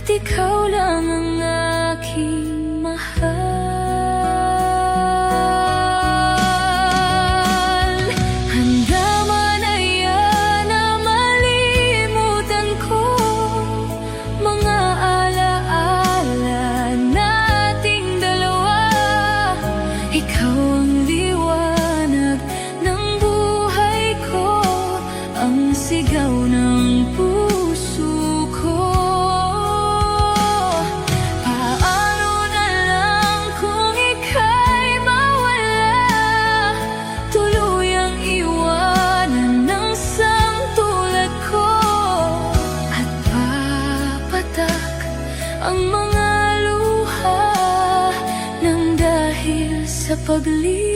at ikaw lang ang aking mahal. Handa man yan na malimutan ko mga alaala nating dalawa. Ikaw ang liwanag ng buhay ko, ang sigaw ng puso ko. Paano na lang kung ika'y mawala, tuluyang iwanan ng samtulad ko, at papatak ang mga luha nang dahil sa pagli